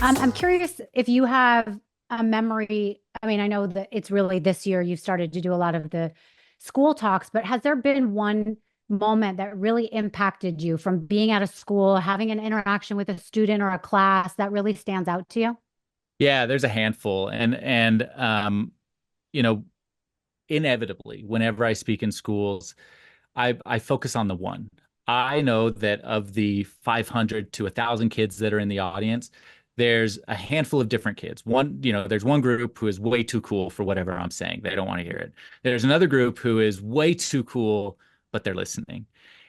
I'm curious if you have a memory. I mean, I know that it's really this year you've started to do a lot of the school talks, but has there been one moment that really impacted you from being at a school, having an interaction with a student or a class that really stands out to you? Yeah, there's a handful. And you know, inevitably, whenever I speak in schools, I focus on the one. I know that of the 500 to 1,000 kids that are in the audience, there's a handful of different kids. There's one group who is way too cool for whatever I'm saying. They don't want to hear it. There's another group who is way too cool, but they're listening.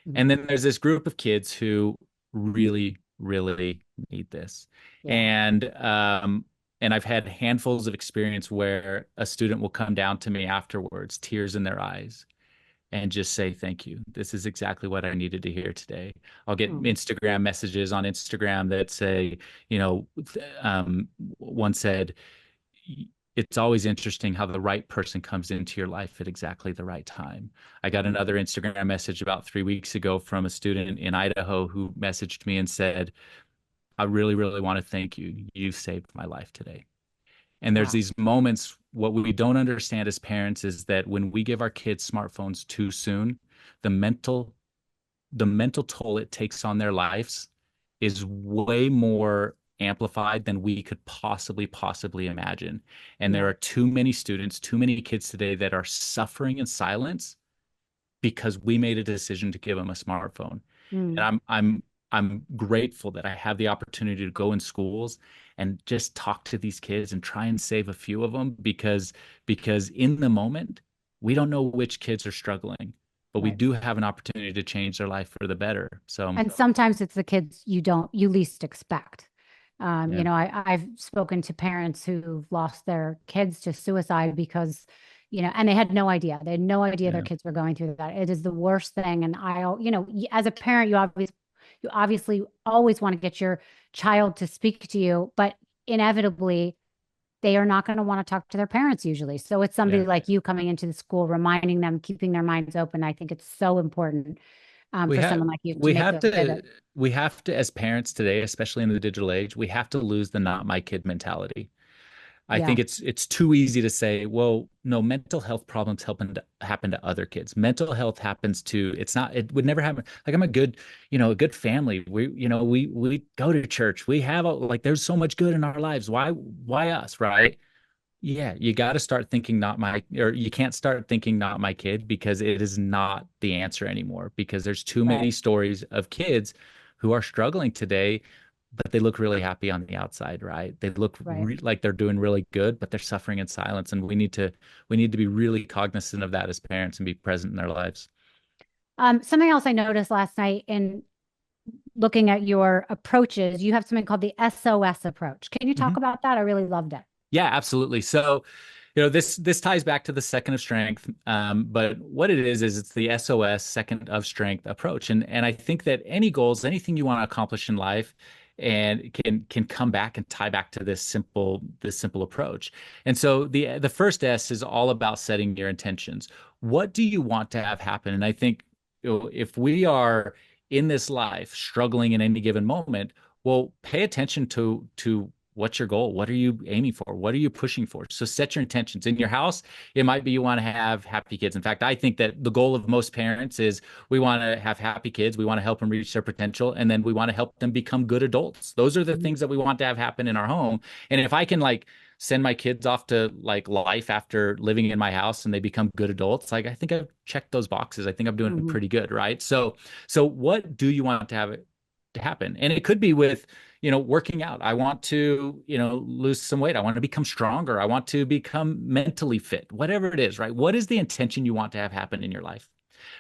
Mhm. And then there's this group of kids who really, really need this. Yeah. And and I've had handfuls of experience where a student will come down to me afterwards, tears in their eyes, and just say, thank you. This is exactly what I needed to hear today. I'll get Mm. Instagram messages on Instagram that say, you know, one said, it's always interesting how the right person comes into your life at exactly the right time. I got another Instagram message about 3 weeks ago from a student in Idaho who messaged me and said, I really, really want to thank you. You saved my life today. And there's Wow. these moments, what we don't understand as parents is that when we give our kids smartphones too soon, the mental the mental toll it takes on their lives is way more amplified than we could possibly imagine. And there Yeah. are too many students, too many kids today that are suffering in silence because we made a decision to give them a smartphone. And Mm. I'm grateful that I have the opportunity to go in schools and just talk to these kids and try and save a few of them because in the moment we don't know which kids are struggling, but we Right. do have an opportunity to change their life for the better. So And sometimes it's the kids you least expect. yeah, I've spoken to parents who've lost their kids to suicide because, and they had no idea. They had no idea their yeah, kids were going through that. It is the worst thing. And as a parent, you obviously always want to get your child to speak to you, but inevitably they are not going to want to talk to their parents usually. So it's somebody yeah. like you coming into the school, reminding them, keeping their minds open. I think it's so important We for have someone like you to we make have those to pivots. we have to as parents today, especially in the digital age, we have to lose the not my kid mentality. I Yeah. think it's too easy to say, well, no, mental health problems happen to other kids. Mental health happens to, it's not, it would never happen. Like I'm a good family. We go to church. We have like there's so much good in our lives. Why us, right? Yeah, you got to start thinking not my, or you can't start thinking not my kid because it is not the answer anymore because there's too Right. many stories of kids who are struggling today, but they look really happy on the outside, right? They look Right. like they're doing really good, but they're suffering in silence. And we need to be really cognizant of that as parents and be present in their lives. Something else I noticed last night in looking at your approaches, you have something called the SOS approach. Can you talk Mhm. about that? I really loved it. Yeah, absolutely. So, this ties back to the second of strength. But what it is it's the SOS, second of strength approach. And I think that any goals, anything you want to accomplish in life, and can come back and tie back to this simple approach. And so the first S is all about setting your intentions. What do you want to have happen? And I think if we are in this life struggling in any given moment, well, pay attention to what's your goal? What are you aiming for? What are you pushing for? So set your intentions. In your house, it might be you want to have happy kids. In fact, I think that the goal of most parents is we want to have happy kids. We want to help them reach their potential. And then we want to help them become good adults. Those are the Mhm. things that we want to have happen in our home. And if I can like send my kids off to like life after living in my house and they become good adults, like I think I've checked those boxes. I think I'm doing Mhm. pretty good, right? So what do you want to have it to happen? And it could be with working out. I want to, lose some weight. I want to become stronger. I want to become mentally fit, whatever it is, right? What is the intention you want to have happen in your life?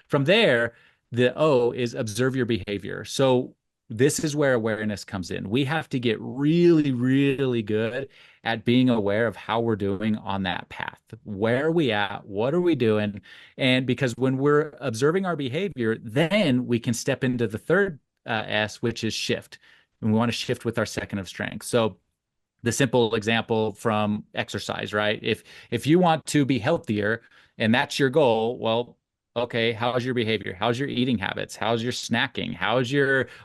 From there, the O is observe your behavior. So this is where awareness comes in. We have to get really, really good at being aware of how we're doing on that path. Where are we at? What are we doing? And because when we're observing our behavior, then we can step into the third S, which is shift. And we want to shift with our second of strength. So the simple example from exercise, right? If you want to be healthier and that's your goal, well, Okay, how's your behavior? How's your eating habits? How's your snacking?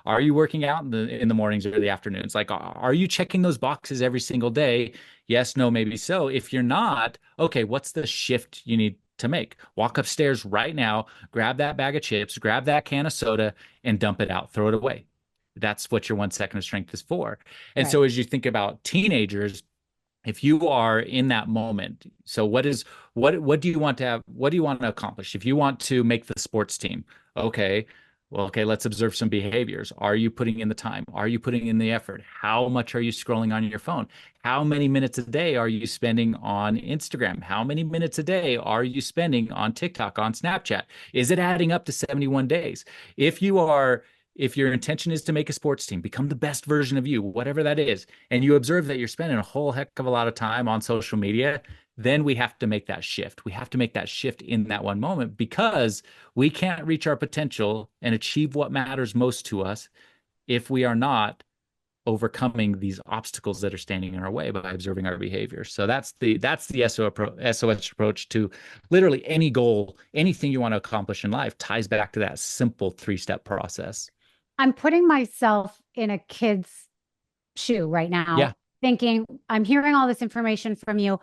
Are you working out in the mornings or the afternoons? Like, are you checking those boxes every single day? Yes, no, maybe so. If you're not, okay, what's the shift you need to make? Walk upstairs right now, grab that bag of chips, grab that can of soda, and dump it out. Throw it away. That's what your 1 second of strength is for. And Right. so as you think about teenagers, if you are in that moment, so what do you want to have, what do you want to accomplish? If you want to make the sports team, okay, well, okay, let's observe some behaviors. Are you putting in the time? Are you putting in the effort? How much are you scrolling on your phone? How many minutes a day are you spending on Instagram? How many minutes a day are you spending on TikTok, on Snapchat? Is it adding up to 71 days? If you are, if your intention is to make a sports team, become the best version of you, whatever that is, and you observe that you're spending a whole heck of a lot of time on social media, then we have to make that shift. We have to make that shift in that one moment because we can't reach our potential and achieve what matters most to us if we are not overcoming these obstacles that are standing in our way by observing our behavior. So that's the SOS approach to literally any goal, anything you want to accomplish in life ties back to that simple 3-step process. I'm putting myself in a kid's shoe right now, Yeah. thinking, I'm hearing all this information from you.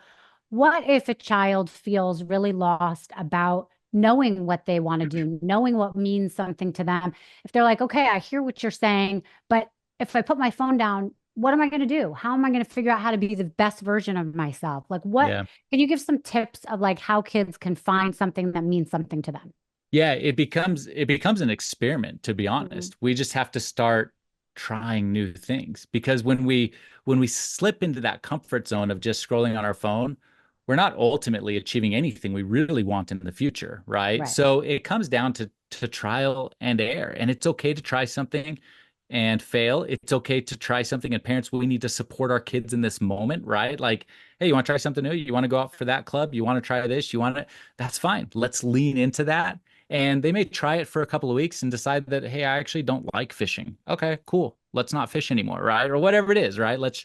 What if a child feels really lost about knowing what they want to do, knowing what means something to them? If they're like, okay, I hear what you're saying, but if I put my phone down, what am I going to do? How am I going to figure out how to be the best version of myself? Like, what Yeah. can you give some tips of like how kids can find something that means something to them? Yeah, it becomes an experiment, to be Mhm. honest. We just have to start trying new things because when we slip into that comfort zone of just scrolling on our phone, we're not ultimately achieving anything we really want in the future, right? Right. So it comes down to trial and error. And it's okay to try something and fail. It's okay to try something. And parents, we need to support our kids in this moment, right? Like, hey, you want to try something new? You want to go out for that club? You want to try this? You want to, that's fine. Let's lean into that, and they may try it for a couple of weeks and decide that, hey, I actually don't like fishing. Okay, cool. Let's not fish anymore, right? Or whatever it is, right? Let's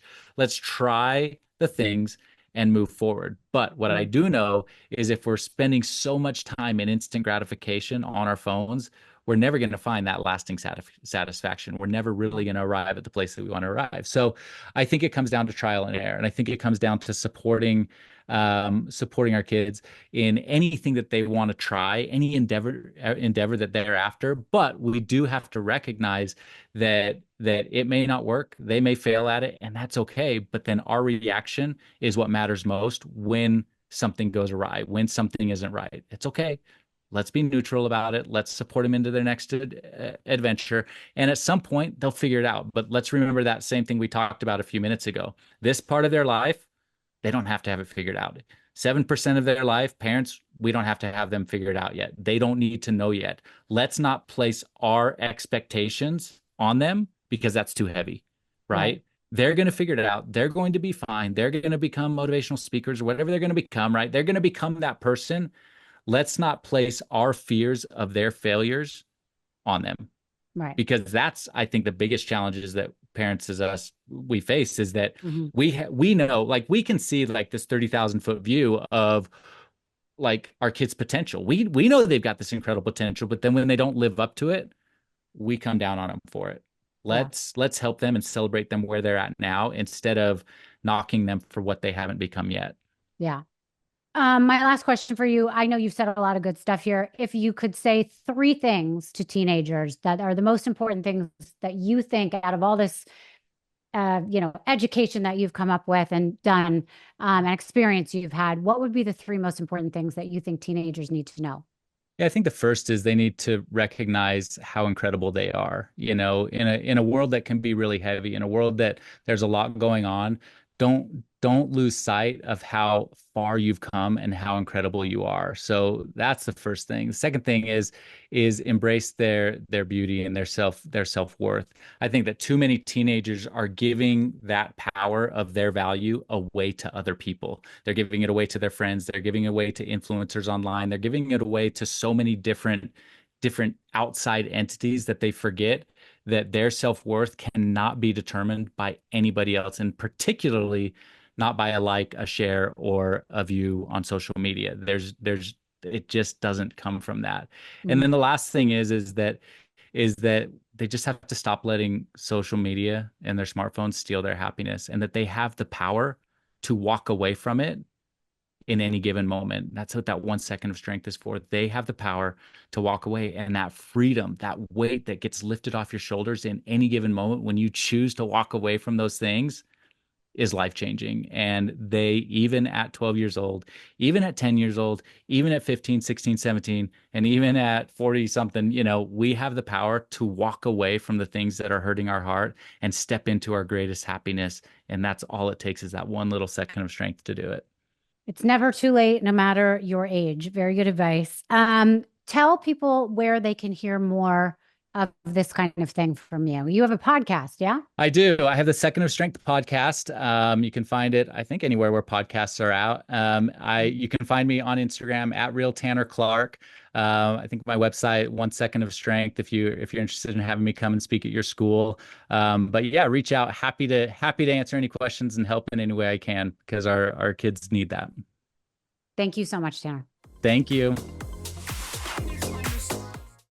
try the things and move forward. But what I Mhm. do know is if we're spending so much time in instant gratification on our phones, we're never going to find that lasting satisfaction. We're never Yeah. really going to arrive at the place that we want to arrive. So I think it comes down to trial and error. And I think it comes down to supporting our kids in anything that they want to try, any endeavor that they're after. But we do have to recognize that it may not work, they may fail at it, and that's okay. But then our reaction is what matters most when something goes awry, when something isn't right. It's okay. Let's be neutral about it. Let's support them into their next adventure. And at some point, they'll figure it out. But let's remember that same thing we talked about a few minutes ago. This part of their life, they don't have to have it figured out. 7% of their life, parents, we don't have to have them figured out yet. They don't need to know yet. Let's not place our expectations on them because that's too heavy, Right. right? They're going to figure it out. They're going to be fine. They're going to become motivational speakers or whatever they're going to become, right? They're going to become that person. Let's not place our fears of their failures on them Right. because that's, I think, the biggest challenges that parents as us we face is that Hmm. we know, like, we can see like this 30,000 foot view of like our kids' potential. We know they've got this incredible potential, but then when they don't live up to it, we come down on them for it. Yeah. Let's help them and celebrate them where they're at now instead of knocking them for what they haven't become yet. Yeah. My last question for you. I know you've said a lot of good stuff here. If you could say three things to teenagers that are the most important things that you think out of all this, education that you've come up with and done, and experience you've had, what would be the three most important things that you think teenagers need to know? Yeah, I think the first is they need to recognize how incredible they are. In a world that can be really heavy, in a world that there's a lot going on, don't lose sight of how far you've come and how incredible you are. So that's the first thing. The second thing is embrace their beauty and their self-worth. I think that too many teenagers are giving that power of their value away to other people. They're giving it away to their friends. They're giving it away to influencers online. They're giving it away to so many different outside entities that they forget that their self-worth cannot be determined by anybody else, and particularly not by a like, a share, or a view on social media. There's it just doesn't come from that. And then Mm. the last thing is that they just have to stop letting social media and their smartphones steal their happiness, and that they have the power to walk away from it in any given moment. That's what that 1 second of strength is for. They have the power to walk away, and that freedom, that weight that gets lifted off your shoulders in any given moment when you choose to walk away from those things is life changing. And they, even at 12 years old, even at 10 years old, even at 15, 16, 17, and even at 40 something, we have the power to walk away from the things that are hurting our heart and step into our greatest happiness. And that's all it takes, is that one little second of strength to do it. It's never too late, no matter your age. Very good advice. Tell people where they can hear more of this kind of thing from you. You have a podcast, yeah? I do. I have the Second of Strength podcast. You can find it, I think, anywhere where podcasts are out. You can find me on Instagram at Real Tanner Clark. I think my website, 1 Second of Strength, if you're interested in having me come and speak at your school. But yeah, reach out. Happy to answer any questions and help in any way I can, because our kids need that. Thank you so much, Tanner. Thank you.